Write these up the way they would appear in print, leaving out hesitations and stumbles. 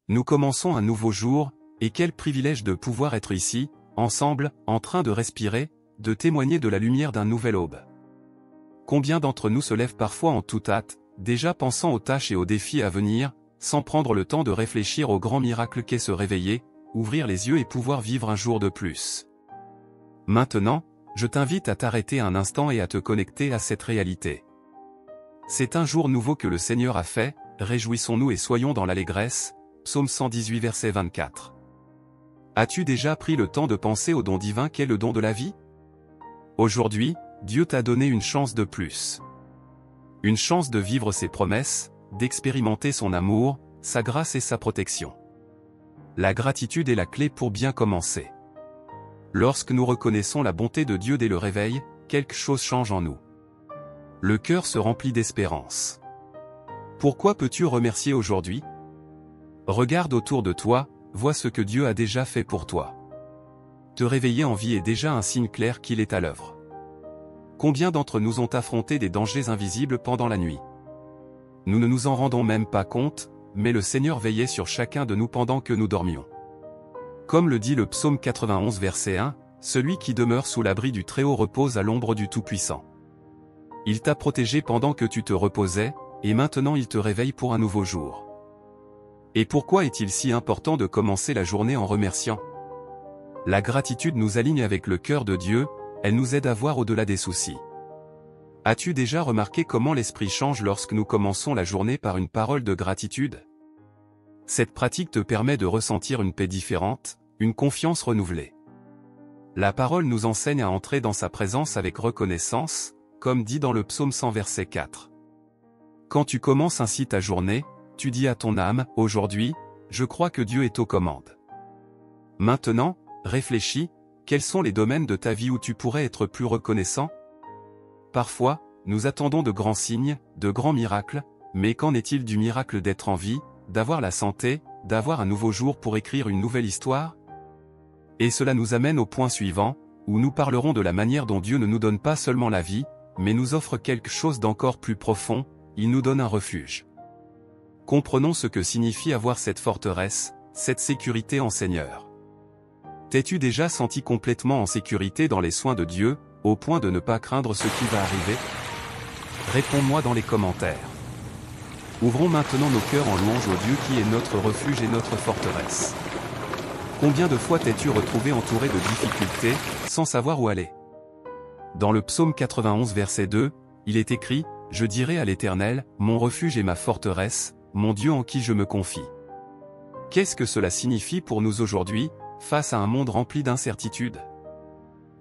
Nous commençons un nouveau jour, et quel privilège de pouvoir être ici, ensemble, en train de respirer, de témoigner de la lumière d'un nouvel aube. Combien d'entre nous se lèvent parfois en toute hâte, déjà pensant aux tâches et aux défis à venir, sans prendre le temps de réfléchir au grand miracle qu'est se réveiller, ouvrir les yeux et pouvoir vivre un jour de plus. Maintenant, je t'invite à t'arrêter un instant et à te connecter à cette réalité. C'est un jour nouveau que le Seigneur a fait, réjouissons-nous et soyons dans l'allégresse, Psaume 118 verset 24. As-tu déjà pris le temps de penser au don divin qu'est le don de la vie? Aujourd'hui, Dieu t'a donné une chance de plus. Une chance de vivre ses promesses, d'expérimenter son amour, sa grâce et sa protection. La gratitude est la clé pour bien commencer. Lorsque nous reconnaissons la bonté de Dieu dès le réveil, quelque chose change en nous. Le cœur se remplit d'espérance. Pourquoi peux-tu remercier aujourd'hui? Regarde autour de toi, vois ce que Dieu a déjà fait pour toi. Te réveiller en vie est déjà un signe clair qu'il est à l'œuvre. Combien d'entre nous ont affronté des dangers invisibles pendant la nuit? Nous ne nous en rendons même pas compte, mais le Seigneur veillait sur chacun de nous pendant que nous dormions. Comme le dit le psaume 91 verset 1, « Celui qui demeure sous l'abri du Très-Haut repose à l'ombre du Tout-Puissant. » Il t'a protégé pendant que tu te reposais, et maintenant il te réveille pour un nouveau jour. Et pourquoi est-il si important de commencer la journée en remerciant? La gratitude nous aligne avec le cœur de Dieu, elle nous aide à voir au-delà des soucis. As-tu déjà remarqué comment l'esprit change lorsque nous commençons la journée par une parole de gratitude? Cette pratique te permet de ressentir une paix différente, une confiance renouvelée. La parole nous enseigne à entrer dans sa présence avec reconnaissance, comme dit dans le psaume 100 verset 4. Quand tu commences ainsi ta journée, tu dis à ton âme, « Aujourd'hui, je crois que Dieu est aux commandes. » Maintenant, réfléchis, quels sont les domaines de ta vie où tu pourrais être plus reconnaissant? Parfois, nous attendons de grands signes, de grands miracles, mais qu'en est-il du miracle d'être en vie, d'avoir la santé, d'avoir un nouveau jour pour écrire une nouvelle histoire? Et cela nous amène au point suivant, où nous parlerons de la manière dont Dieu ne nous donne pas seulement la vie, mais nous offre quelque chose d'encore plus profond, il nous donne un refuge. Comprenons ce que signifie avoir cette forteresse, cette sécurité en Seigneur. T'es-tu déjà senti complètement en sécurité dans les soins de Dieu, au point de ne pas craindre ce qui va arriver? Réponds-moi dans les commentaires. Ouvrons maintenant nos cœurs en louange au Dieu qui est notre refuge et notre forteresse. Combien de fois t'es-tu retrouvé entouré de difficultés, sans savoir où aller? Dans le psaume 91 verset 2, il est écrit, « Je dirai à l'Éternel, mon refuge et ma forteresse, mon Dieu en qui je me confie. » Qu'est-ce que cela signifie pour nous aujourd'hui, face à un monde rempli d'incertitudes?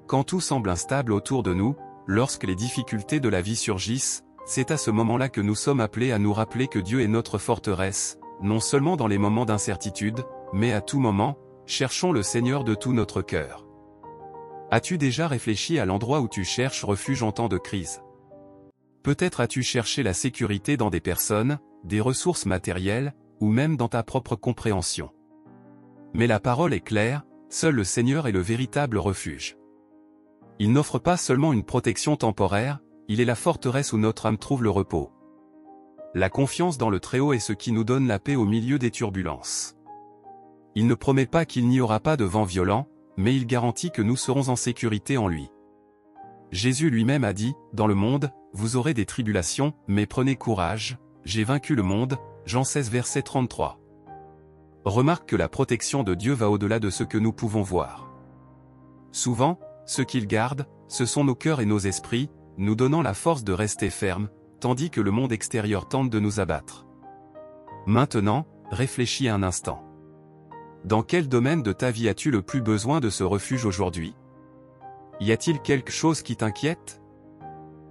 Quand tout semble instable autour de nous, lorsque les difficultés de la vie surgissent, c'est à ce moment-là que nous sommes appelés à nous rappeler que Dieu est notre forteresse, non seulement dans les moments d'incertitude, mais à tout moment, cherchons le Seigneur de tout notre cœur. As-tu déjà réfléchi à l'endroit où tu cherches refuge en temps de crise? Peut-être as-tu cherché la sécurité dans des personnes, des ressources matérielles, ou même dans ta propre compréhension. Mais la parole est claire, seul le Seigneur est le véritable refuge. Il n'offre pas seulement une protection temporaire, il est la forteresse où notre âme trouve le repos. La confiance dans le Très-Haut est ce qui nous donne la paix au milieu des turbulences. Il ne promet pas qu'il n'y aura pas de vent violent, mais il garantit que nous serons en sécurité en lui. Jésus lui-même a dit, « Dans le monde, vous aurez des tribulations, mais prenez courage, j'ai vaincu le monde » Jean 16 verset 33. Remarque que la protection de Dieu va au-delà de ce que nous pouvons voir. Souvent, ce qu'il garde, ce sont nos cœurs et nos esprits, nous donnant la force de rester fermes, tandis que le monde extérieur tente de nous abattre. Maintenant, réfléchis un instant. Dans quel domaine de ta vie as-tu le plus besoin de ce refuge aujourd'hui? Y a-t-il quelque chose qui t'inquiète?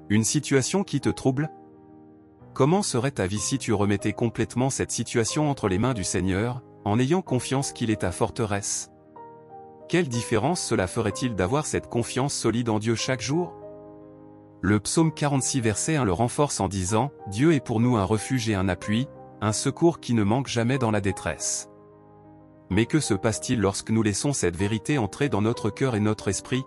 Une situation qui te trouble? Comment serait ta vie si tu remettais complètement cette situation entre les mains du Seigneur, en ayant confiance qu'il est ta forteresse? Quelle différence cela ferait-il d'avoir cette confiance solide en Dieu chaque jour? Le psaume 46 verset 1 le renforce en disant, « Dieu est pour nous un refuge et un appui, un secours qui ne manque jamais dans la détresse. » Mais que se passe-t-il lorsque nous laissons cette vérité entrer dans notre cœur et notre esprit?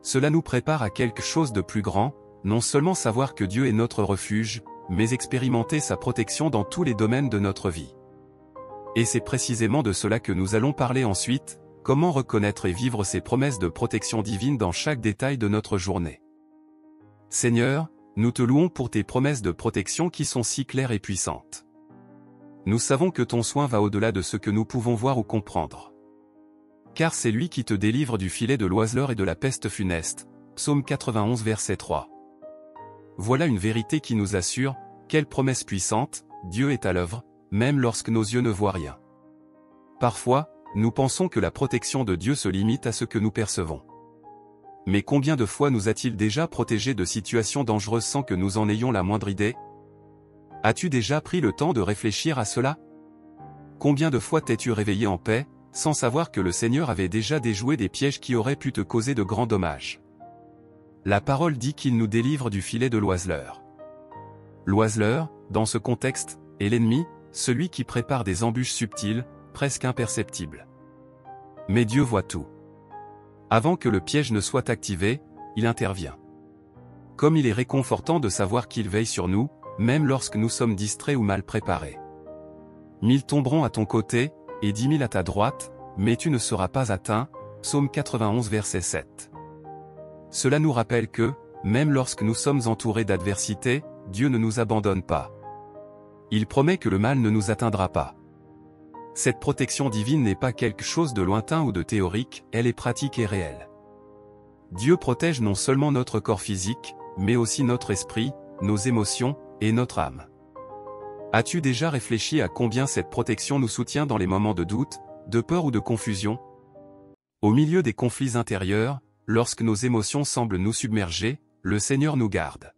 Cela nous prépare à quelque chose de plus grand, non seulement savoir que Dieu est notre refuge, mais expérimenter sa protection dans tous les domaines de notre vie. Et c'est précisément de cela que nous allons parler ensuite, comment reconnaître et vivre ces promesses de protection divine dans chaque détail de notre journée. Seigneur, nous te louons pour tes promesses de protection qui sont si claires et puissantes. Nous savons que ton soin va au-delà de ce que nous pouvons voir ou comprendre. Car c'est lui qui te délivre du filet de l'oiseleur et de la peste funeste. Psaume 91 verset 3. Voilà une vérité qui nous assure, quelle promesse puissante, Dieu est à l'œuvre, même lorsque nos yeux ne voient rien. Parfois, nous pensons que la protection de Dieu se limite à ce que nous percevons. Mais combien de fois nous a-t-il déjà protégés de situations dangereuses sans que nous en ayons la moindre idée? As-tu déjà pris le temps de réfléchir à cela? Combien de fois t'es-tu réveillé en paix, sans savoir que le Seigneur avait déjà déjoué des pièges qui auraient pu te causer de grands dommages? La parole dit qu'il nous délivre du filet de l'oiseleur. L'oiseleur, dans ce contexte, est l'ennemi, celui qui prépare des embûches subtiles, presque imperceptibles. Mais Dieu voit tout. Avant que le piège ne soit activé, il intervient. Comme il est réconfortant de savoir qu'il veille sur nous, même lorsque nous sommes distraits ou mal préparés. 1000 tomberont à ton côté, et 10 000 à ta droite, mais tu ne seras pas atteint. Psaume 91 verset 7. Cela nous rappelle que, même lorsque nous sommes entourés d'adversité, Dieu ne nous abandonne pas. Il promet que le mal ne nous atteindra pas. Cette protection divine n'est pas quelque chose de lointain ou de théorique, elle est pratique et réelle. Dieu protège non seulement notre corps physique, mais aussi notre esprit, nos émotions, et notre âme. As-tu déjà réfléchi à combien cette protection nous soutient dans les moments de doute, de peur ou de confusion? Au milieu des conflits intérieurs, lorsque nos émotions semblent nous submerger, le Seigneur nous garde.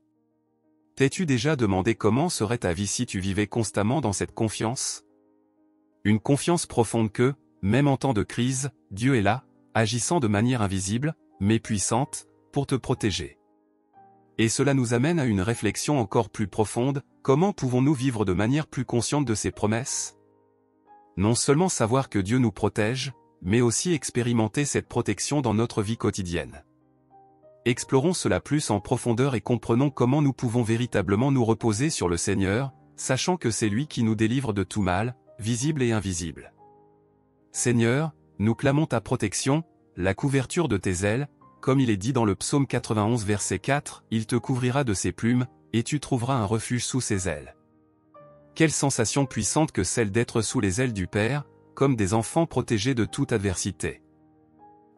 T'es-tu déjà demandé comment serait ta vie si tu vivais constamment dans cette confiance? Une confiance profonde que, même en temps de crise, Dieu est là, agissant de manière invisible, mais puissante, pour te protéger. Et cela nous amène à une réflexion encore plus profonde, comment pouvons-nous vivre de manière plus consciente de ces promesses? Non seulement savoir que Dieu nous protège, mais aussi expérimenter cette protection dans notre vie quotidienne. Explorons cela plus en profondeur et comprenons comment nous pouvons véritablement nous reposer sur le Seigneur, sachant que c'est lui qui nous délivre de tout mal, visible et invisible. Seigneur, nous clamons ta protection, la couverture de tes ailes, comme il est dit dans le psaume 91 verset 4, il te couvrira de ses plumes, et tu trouveras un refuge sous ses ailes. Quelle sensation puissante que celle d'être sous les ailes du Père, comme des enfants protégés de toute adversité.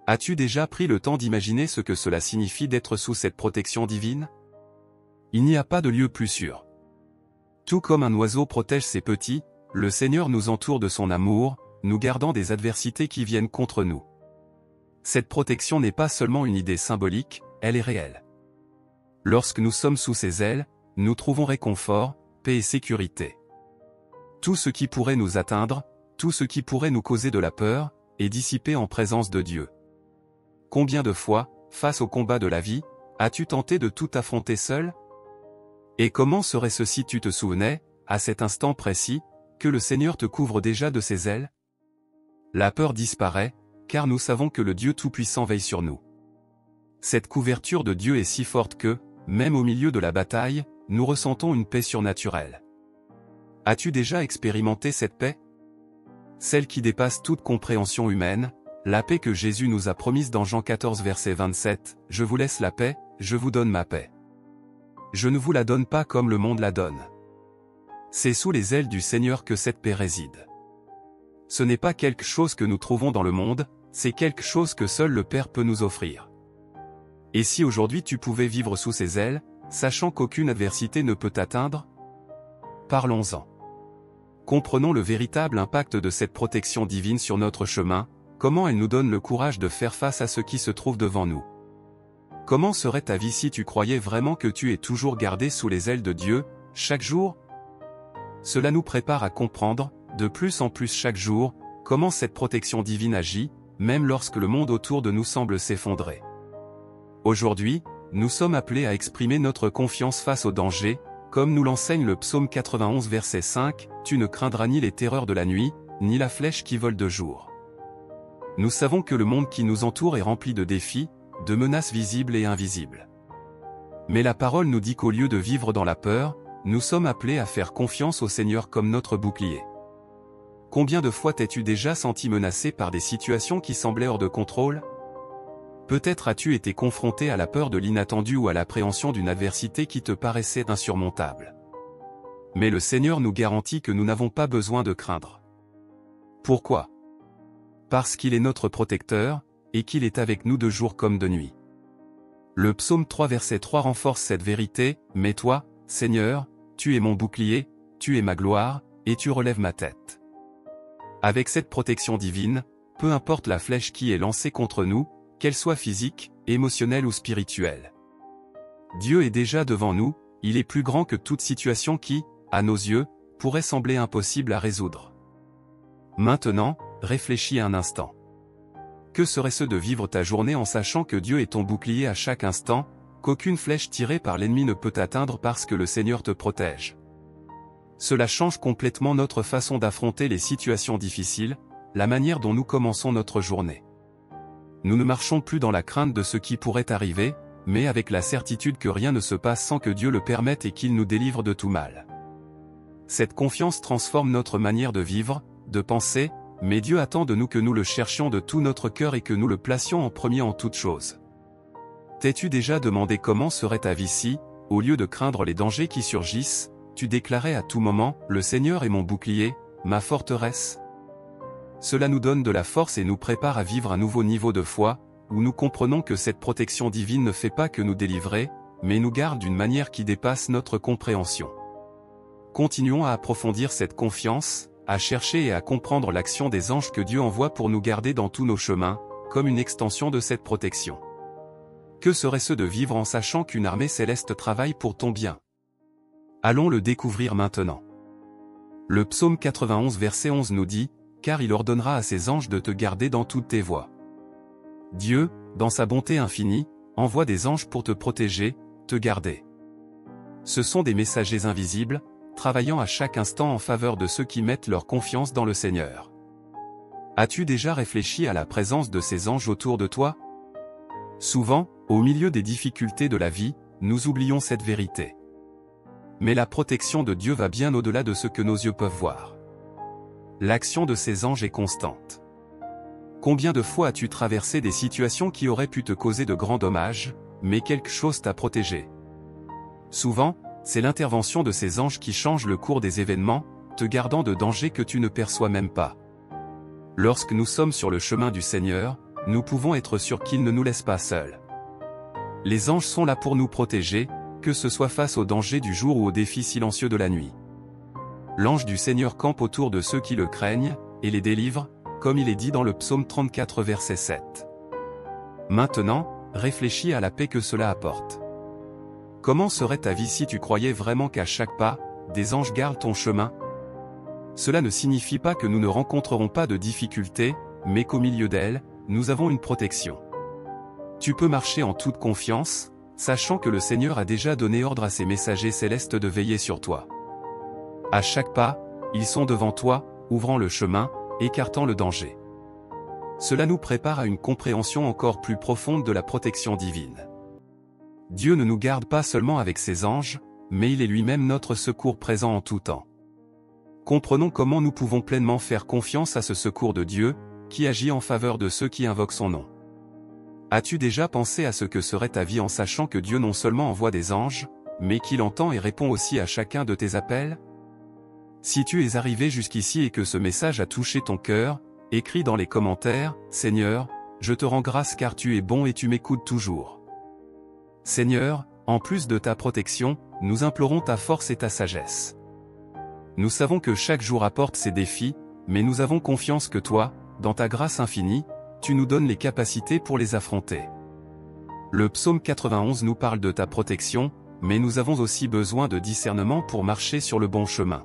As-tu déjà pris le temps d'imaginer ce que cela signifie d'être sous cette protection divine? Il n'y a pas de lieu plus sûr. Tout comme un oiseau protège ses petits, le Seigneur nous entoure de son amour, nous gardant des adversités qui viennent contre nous. Cette protection n'est pas seulement une idée symbolique, elle est réelle. Lorsque nous sommes sous ses ailes, nous trouvons réconfort, paix et sécurité. Tout ce qui pourrait nous atteindre, tout ce qui pourrait nous causer de la peur, est dissipé en présence de Dieu. Combien de fois, face au combat de la vie, as-tu tenté de tout affronter seul? Et comment serait-ce si tu te souvenais, à cet instant précis, que le Seigneur te couvre déjà de ses ailes? La peur disparaît, car nous savons que le Dieu Tout-Puissant veille sur nous. Cette couverture de Dieu est si forte que, même au milieu de la bataille, nous ressentons une paix surnaturelle. As-tu déjà expérimenté cette paix? Celle qui dépasse toute compréhension humaine, la paix que Jésus nous a promise dans Jean 14 verset 27, « Je vous laisse la paix, je vous donne ma paix. Je ne vous la donne pas comme le monde la donne. » C'est sous les ailes du Seigneur que cette paix réside. Ce n'est pas quelque chose que nous trouvons dans le monde, c'est quelque chose que seul le Père peut nous offrir. Et si aujourd'hui tu pouvais vivre sous ses ailes, sachant qu'aucune adversité ne peut t'atteindre? Parlons-en. Comprenons le véritable impact de cette protection divine sur notre chemin, comment elle nous donne le courage de faire face à ce qui se trouve devant nous. Comment serait ta vie si tu croyais vraiment que tu es toujours gardé sous les ailes de Dieu, chaque jour? Cela nous prépare à comprendre, de plus en plus chaque jour, comment cette protection divine agit, même lorsque le monde autour de nous semble s'effondrer. Aujourd'hui, nous sommes appelés à exprimer notre confiance face au danger, comme nous l'enseigne le psaume 91 verset 5, « Tu ne craindras ni les terreurs de la nuit, ni la flèche qui vole de jour. » Nous savons que le monde qui nous entoure est rempli de défis, de menaces visibles et invisibles. Mais la parole nous dit qu'au lieu de vivre dans la peur, nous sommes appelés à faire confiance au Seigneur comme notre bouclier. Combien de fois t'es-tu déjà senti menacé par des situations qui semblaient hors de contrôle? Peut-être as-tu été confronté à la peur de l'inattendu ou à l'appréhension d'une adversité qui te paraissait insurmontable. Mais le Seigneur nous garantit que nous n'avons pas besoin de craindre. Pourquoi? Parce qu'il est notre protecteur, et qu'il est avec nous de jour comme de nuit. Le psaume 3 verset 3 renforce cette vérité, « Mais toi, Seigneur, tu es mon bouclier, tu es ma gloire, et tu relèves ma tête. » Avec cette protection divine, peu importe la flèche qui est lancée contre nous, qu'elle soit physique, émotionnelle ou spirituelle. Dieu est déjà devant nous, il est plus grand que toute situation qui, à nos yeux, pourrait sembler impossible à résoudre. Maintenant, réfléchis un instant. Que serait-ce de vivre ta journée en sachant que Dieu est ton bouclier à chaque instant, qu'aucune flèche tirée par l'ennemi ne peut t'atteindre parce que le Seigneur te protège? Cela change complètement notre façon d'affronter les situations difficiles, la manière dont nous commençons notre journée. Nous ne marchons plus dans la crainte de ce qui pourrait arriver, mais avec la certitude que rien ne se passe sans que Dieu le permette et qu'il nous délivre de tout mal. Cette confiance transforme notre manière de vivre, de penser, mais Dieu attend de nous que nous le cherchions de tout notre cœur et que nous le placions en premier en toutes choses. T'es-tu déjà demandé comment serait ta vie si, au lieu de craindre les dangers qui surgissent, tu déclarais à tout moment, « Le Seigneur est mon bouclier, ma forteresse ». Cela nous donne de la force et nous prépare à vivre un nouveau niveau de foi, où nous comprenons que cette protection divine ne fait pas que nous délivrer, mais nous garde d'une manière qui dépasse notre compréhension. Continuons à approfondir cette confiance, à chercher et à comprendre l'action des anges que Dieu envoie pour nous garder dans tous nos chemins, comme une extension de cette protection. Que serait-ce de vivre en sachant qu'une armée céleste travaille pour ton bien? Allons le découvrir maintenant. Le psaume 91 verset 11 nous dit, « Car il ordonnera à ses anges de te garder dans toutes tes voies. » Dieu, dans sa bonté infinie, envoie des anges pour te protéger, te garder. Ce sont des messagers invisibles, travaillant à chaque instant en faveur de ceux qui mettent leur confiance dans le Seigneur. As-tu déjà réfléchi à la présence de ces anges autour de toi? Souvent, au milieu des difficultés de la vie, nous oublions cette vérité. Mais la protection de Dieu va bien au-delà de ce que nos yeux peuvent voir. L'action de ces anges est constante. Combien de fois as-tu traversé des situations qui auraient pu te causer de grands dommages, mais quelque chose t'a protégé? Souvent, c'est l'intervention de ces anges qui change le cours des événements, te gardant de dangers que tu ne perçois même pas. Lorsque nous sommes sur le chemin du Seigneur, nous pouvons être sûrs qu'il ne nous laisse pas seuls. Les anges sont là pour nous protéger, que ce soit face aux dangers du jour ou aux défis silencieux de la nuit. L'ange du Seigneur campe autour de ceux qui le craignent, et les délivre, comme il est dit dans le psaume 34 verset 7. Maintenant, réfléchis à la paix que cela apporte. Comment serait ta vie si tu croyais vraiment qu'à chaque pas, des anges gardent ton chemin? Cela ne signifie pas que nous ne rencontrerons pas de difficultés, mais qu'au milieu d'elles, nous avons une protection. Tu peux marcher en toute confiance, sachant que le Seigneur a déjà donné ordre à ses messagers célestes de veiller sur toi. À chaque pas, ils sont devant toi, ouvrant le chemin, écartant le danger. Cela nous prépare à une compréhension encore plus profonde de la protection divine. Dieu ne nous garde pas seulement avec ses anges, mais il est lui-même notre secours présent en tout temps. Comprenons comment nous pouvons pleinement faire confiance à ce secours de Dieu, qui agit en faveur de ceux qui invoquent son nom. As-tu déjà pensé à ce que serait ta vie en sachant que Dieu non seulement envoie des anges, mais qu'il entend et répond aussi à chacun de tes appels? Si tu es arrivé jusqu'ici et que ce message a touché ton cœur, écris dans les commentaires, « Seigneur, je te rends grâce car tu es bon et tu m'écoutes toujours. Seigneur, en plus de ta protection, nous implorons ta force et ta sagesse. Nous savons que chaque jour apporte ses défis, mais nous avons confiance que toi, dans ta grâce infinie, tu nous donnes les capacités pour les affronter. » Le psaume 91 nous parle de ta protection, mais nous avons aussi besoin de discernement pour marcher sur le bon chemin.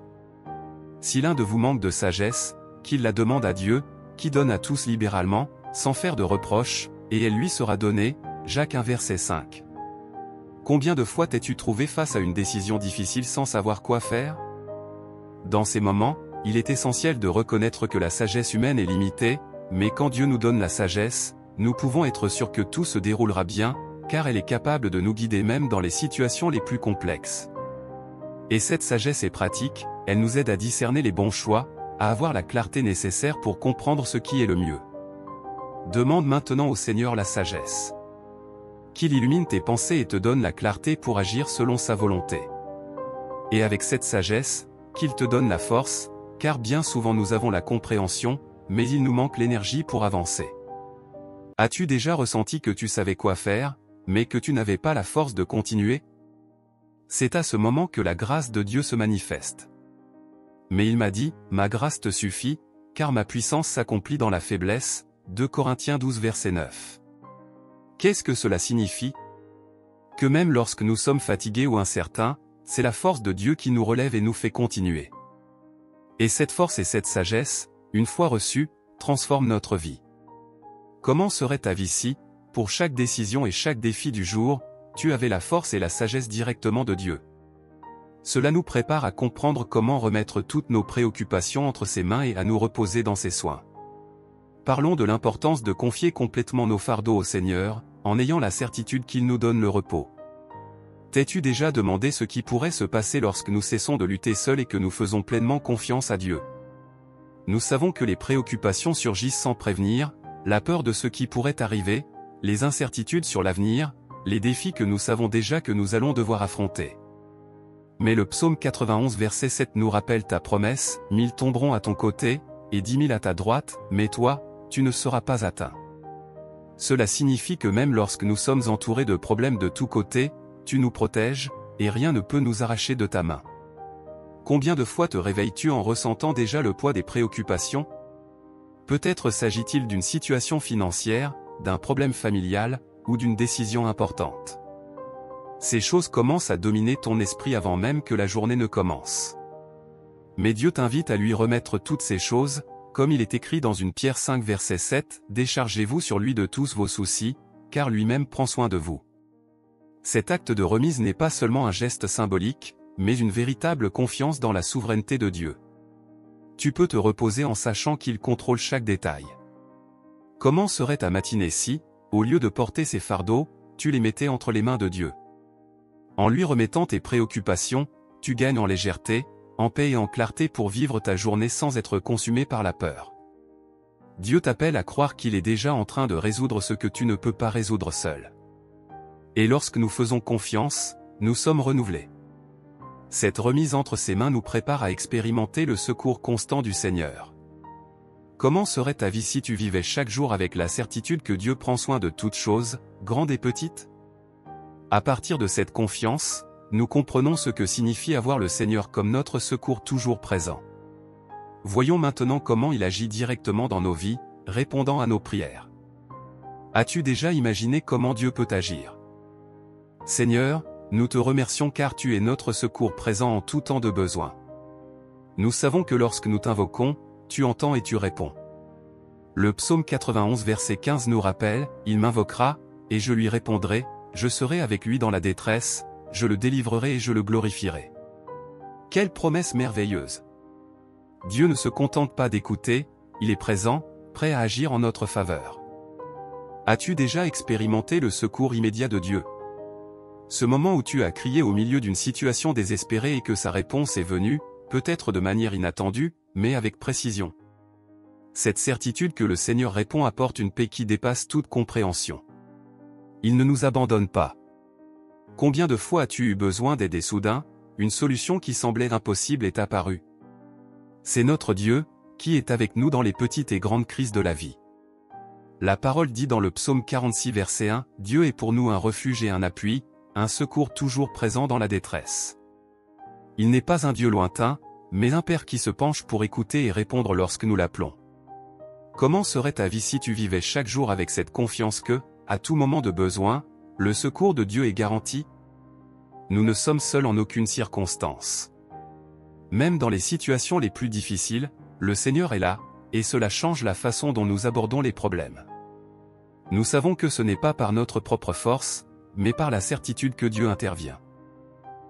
Si l'un de vous manque de sagesse, qu'il la demande à Dieu, qui donne à tous libéralement, sans faire de reproches, et elle lui sera donnée. Jacques 1 verset 5. Combien de fois t'es-tu trouvé face à une décision difficile sans savoir quoi faire? Dans ces moments, il est essentiel de reconnaître que la sagesse humaine est limitée, mais quand Dieu nous donne la sagesse, nous pouvons être sûrs que tout se déroulera bien, car elle est capable de nous guider même dans les situations les plus complexes. Et cette sagesse est pratique, elle nous aide à discerner les bons choix, à avoir la clarté nécessaire pour comprendre ce qui est le mieux. Demande maintenant au Seigneur la sagesse. Qu'il illumine tes pensées et te donne la clarté pour agir selon sa volonté. Et avec cette sagesse, qu'il te donne la force, car bien souvent nous avons la compréhension, mais il nous manque l'énergie pour avancer. As-tu déjà ressenti que tu savais quoi faire, mais que tu n'avais pas la force de continuer? C'est à ce moment que la grâce de Dieu se manifeste. Mais il m'a dit, ma grâce te suffit, car ma puissance s'accomplit dans la faiblesse. 2 Corinthiens 12 verset 9. Qu'est-ce que cela signifie? Que même lorsque nous sommes fatigués ou incertains, c'est la force de Dieu qui nous relève et nous fait continuer. Et cette force et cette sagesse, une fois reçues, transforment notre vie. Comment serait ta vie si, pour chaque décision et chaque défi du jour, tu avais la force et la sagesse directement de Dieu? Cela nous prépare à comprendre comment remettre toutes nos préoccupations entre ses mains et à nous reposer dans ses soins. Parlons de l'importance de confier complètement nos fardeaux au Seigneur, en ayant la certitude qu'il nous donne le repos. T'es-tu déjà demandé ce qui pourrait se passer lorsque nous cessons de lutter seuls et que nous faisons pleinement confiance à Dieu? Nous savons que les préoccupations surgissent sans prévenir, la peur de ce qui pourrait arriver, les incertitudes sur l'avenir, les défis que nous savons déjà que nous allons devoir affronter. Mais le psaume 91 verset 7 nous rappelle ta promesse, 1000 tomberont à ton côté, et 10 000 à ta droite, mais toi, tu ne seras pas atteint. Cela signifie que même lorsque nous sommes entourés de problèmes de tous côtés, tu nous protèges, et rien ne peut nous arracher de ta main. Combien de fois te réveilles-tu en ressentant déjà le poids des préoccupations? Peut-être s'agit-il d'une situation financière, d'un problème familial, ou d'une décision importante. Ces choses commencent à dominer ton esprit avant même que la journée ne commence. Mais Dieu t'invite à lui remettre toutes ces choses, comme il est écrit dans 1 Pierre 5 verset 7, « Déchargez-vous sur lui de tous vos soucis, car lui-même prend soin de vous. » Cet acte de remise n'est pas seulement un geste symbolique, mais une véritable confiance dans la souveraineté de Dieu. Tu peux te reposer en sachant qu'il contrôle chaque détail. Comment serait ta matinée si, au lieu de porter ces fardeaux, tu les mettais entre les mains de Dieu? En lui remettant tes préoccupations, tu gagnes en légèreté, en paix et en clarté pour vivre ta journée sans être consumé par la peur. Dieu t'appelle à croire qu'il est déjà en train de résoudre ce que tu ne peux pas résoudre seul. Et lorsque nous faisons confiance, nous sommes renouvelés. Cette remise entre ses mains nous prépare à expérimenter le secours constant du Seigneur. Comment serait ta vie si tu vivais chaque jour avec la certitude que Dieu prend soin de toutes choses, grandes et petites? À partir de cette confiance, nous comprenons ce que signifie avoir le Seigneur comme notre secours toujours présent. Voyons maintenant comment il agit directement dans nos vies, répondant à nos prières. As-tu déjà imaginé comment Dieu peut agir? Seigneur, nous te remercions car tu es notre secours présent en tout temps de besoin. Nous savons que lorsque nous t'invoquons, tu entends et tu réponds. Le psaume 91 verset 15 nous rappelle, « Il m'invoquera, et je lui répondrai, je serai avec lui dans la détresse, je le délivrerai et je le glorifierai. » Quelle promesse merveilleuse! Dieu ne se contente pas d'écouter, il est présent, prêt à agir en notre faveur. As-tu déjà expérimenté le secours immédiat de Dieu? Ce moment où tu as crié au milieu d'une situation désespérée et que sa réponse est venue, peut-être de manière inattendue, mais avec précision. Cette certitude que le Seigneur répond apporte une paix qui dépasse toute compréhension. Il ne nous abandonne pas. Combien de fois as-tu eu besoin d'aide et soudain, une solution qui semblait impossible est apparue? C'est notre Dieu, qui est avec nous dans les petites et grandes crises de la vie. La parole dit dans le psaume 46 verset 1, « Dieu est pour nous un refuge et un appui, un secours toujours présent dans la détresse. » Il n'est pas un Dieu lointain, mais un Père qui se penche pour écouter et répondre lorsque nous l'appelons. Comment serait ta vie si tu vivais chaque jour avec cette confiance que, à tout moment de besoin, le secours de Dieu est garanti? Nous ne sommes seuls en aucune circonstance. Même dans les situations les plus difficiles, le Seigneur est là, et cela change la façon dont nous abordons les problèmes. Nous savons que ce n'est pas par notre propre force, mais par la certitude que Dieu intervient.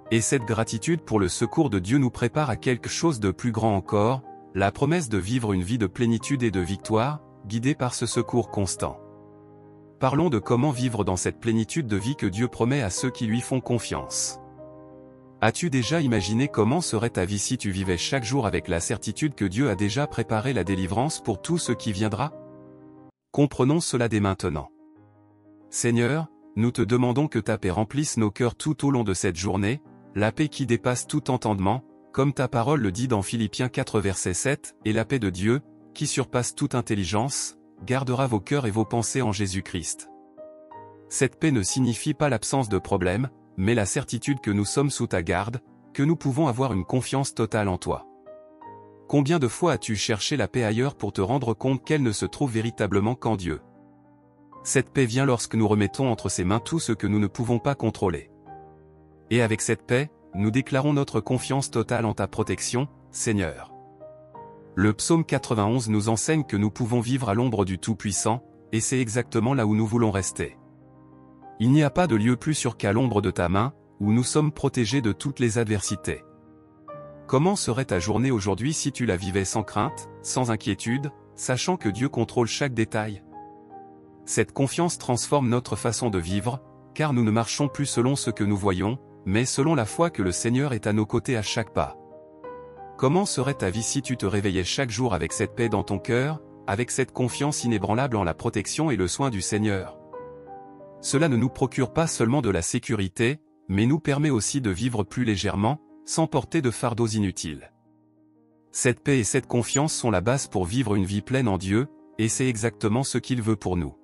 Et cette gratitude pour le secours de Dieu nous prépare à quelque chose de plus grand encore, la promesse de vivre une vie de plénitude et de victoire, guidée par ce secours constant. Parlons de comment vivre dans cette plénitude de vie que Dieu promet à ceux qui lui font confiance. As-tu déjà imaginé comment serait ta vie si tu vivais chaque jour avec la certitude que Dieu a déjà préparé la délivrance pour tout ce qui viendra? Comprenons cela dès maintenant. Seigneur, nous te demandons que ta paix remplisse nos cœurs tout au long de cette journée, la paix qui dépasse tout entendement, comme ta parole le dit dans Philippiens 4 verset 7, et la paix de Dieu, qui surpasse toute intelligence, gardera vos cœurs et vos pensées en Jésus-Christ. Cette paix ne signifie pas l'absence de problèmes, mais la certitude que nous sommes sous ta garde, que nous pouvons avoir une confiance totale en toi. Combien de fois as-tu cherché la paix ailleurs pour te rendre compte qu'elle ne se trouve véritablement qu'en Dieu? Cette paix vient lorsque nous remettons entre ses mains tout ce que nous ne pouvons pas contrôler. Et avec cette paix, nous déclarons notre confiance totale en ta protection, Seigneur. Le psaume 91 nous enseigne que nous pouvons vivre à l'ombre du Tout-Puissant, et c'est exactement là où nous voulons rester. Il n'y a pas de lieu plus sûr qu'à l'ombre de ta main, où nous sommes protégés de toutes les adversités. Comment serait ta journée aujourd'hui si tu la vivais sans crainte, sans inquiétude, sachant que Dieu contrôle chaque détail? Cette confiance transforme notre façon de vivre, car nous ne marchons plus selon ce que nous voyons, mais selon la foi que le Seigneur est à nos côtés à chaque pas. Comment serait ta vie si tu te réveillais chaque jour avec cette paix dans ton cœur, avec cette confiance inébranlable en la protection et le soin du Seigneur? Cela ne nous procure pas seulement de la sécurité, mais nous permet aussi de vivre plus légèrement, sans porter de fardeaux inutiles. Cette paix et cette confiance sont la base pour vivre une vie pleine en Dieu, et c'est exactement ce qu'il veut pour nous.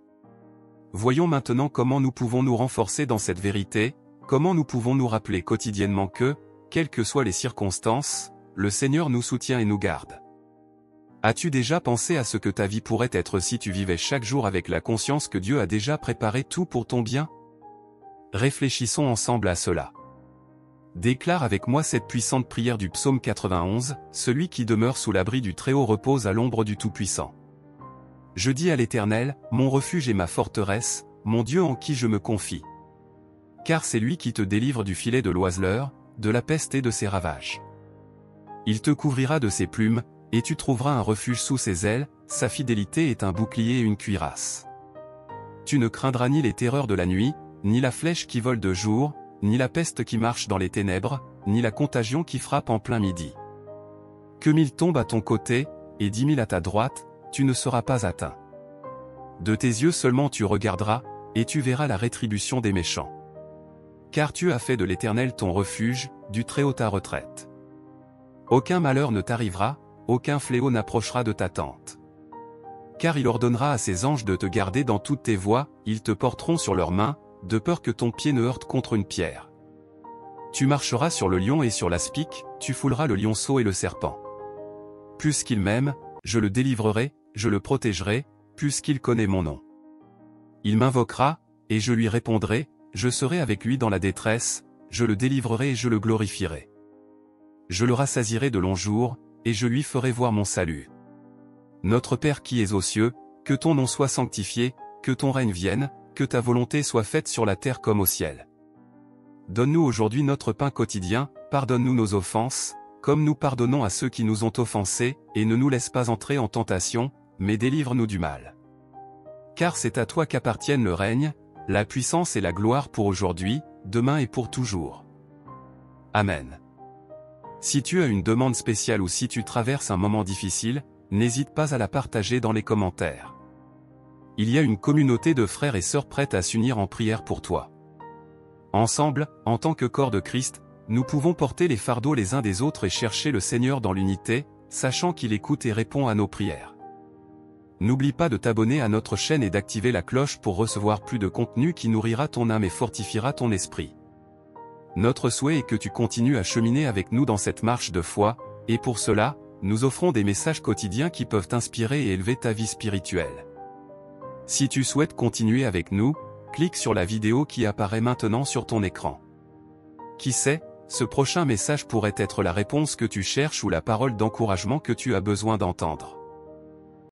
Voyons maintenant comment nous pouvons nous renforcer dans cette vérité, comment nous pouvons nous rappeler quotidiennement que, quelles que soient les circonstances, le Seigneur nous soutient et nous garde. As-tu déjà pensé à ce que ta vie pourrait être si tu vivais chaque jour avec la conscience que Dieu a déjà préparé tout pour ton bien? Réfléchissons ensemble à cela. Déclare avec moi cette puissante prière du psaume 91, celui qui demeure sous l'abri du Très-Haut repose à l'ombre du Tout-Puissant. Je dis à l'Éternel, mon refuge et ma forteresse, mon Dieu en qui je me confie. Car c'est lui qui te délivre du filet de l'oiseleur, de la peste et de ses ravages. Il te couvrira de ses plumes, et tu trouveras un refuge sous ses ailes, sa fidélité est un bouclier et une cuirasse. Tu ne craindras ni les terreurs de la nuit, ni la flèche qui vole de jour, ni la peste qui marche dans les ténèbres, ni la contagion qui frappe en plein midi. Que 1000 tombent à ton côté, et 10 000 à ta droite, tu ne seras pas atteint. De tes yeux seulement tu regarderas, et tu verras la rétribution des méchants. Car tu as fait de l'Éternel ton refuge, du Très-Haut ta retraite. Aucun malheur ne t'arrivera, aucun fléau n'approchera de ta tente. Car il ordonnera à ses anges de te garder dans toutes tes voies, ils te porteront sur leurs mains, de peur que ton pied ne heurte contre une pierre. Tu marcheras sur le lion et sur l'aspic, tu fouleras le lionceau et le serpent. Puisqu'il m'aime, je le délivrerai, je le protégerai, puisqu'il connaît mon nom. Il m'invoquera, et je lui répondrai, je serai avec lui dans la détresse, je le délivrerai et je le glorifierai. Je le rassasierai de longs jours, et je lui ferai voir mon salut. Notre Père qui es aux cieux, que ton nom soit sanctifié, que ton règne vienne, que ta volonté soit faite sur la terre comme au ciel. Donne-nous aujourd'hui notre pain quotidien, pardonne-nous nos offenses, comme nous pardonnons à ceux qui nous ont offensés, et ne nous laisse pas entrer en tentation, mais délivre-nous du mal. Car c'est à toi qu'appartiennent le règne, la puissance et la gloire pour aujourd'hui, demain et pour toujours. Amen. Si tu as une demande spéciale ou si tu traverses un moment difficile, n'hésite pas à la partager dans les commentaires. Il y a une communauté de frères et sœurs prêtes à s'unir en prière pour toi. Ensemble, en tant que corps de Christ, nous pouvons porter les fardeaux les uns des autres et chercher le Seigneur dans l'unité, sachant qu'il écoute et répond à nos prières. N'oublie pas de t'abonner à notre chaîne et d'activer la cloche pour recevoir plus de contenu qui nourrira ton âme et fortifiera ton esprit. Notre souhait est que tu continues à cheminer avec nous dans cette marche de foi, et pour cela, nous offrons des messages quotidiens qui peuvent t'inspirer et élever ta vie spirituelle. Si tu souhaites continuer avec nous, clique sur la vidéo qui apparaît maintenant sur ton écran. Qui sait, ce prochain message pourrait être la réponse que tu cherches ou la parole d'encouragement que tu as besoin d'entendre.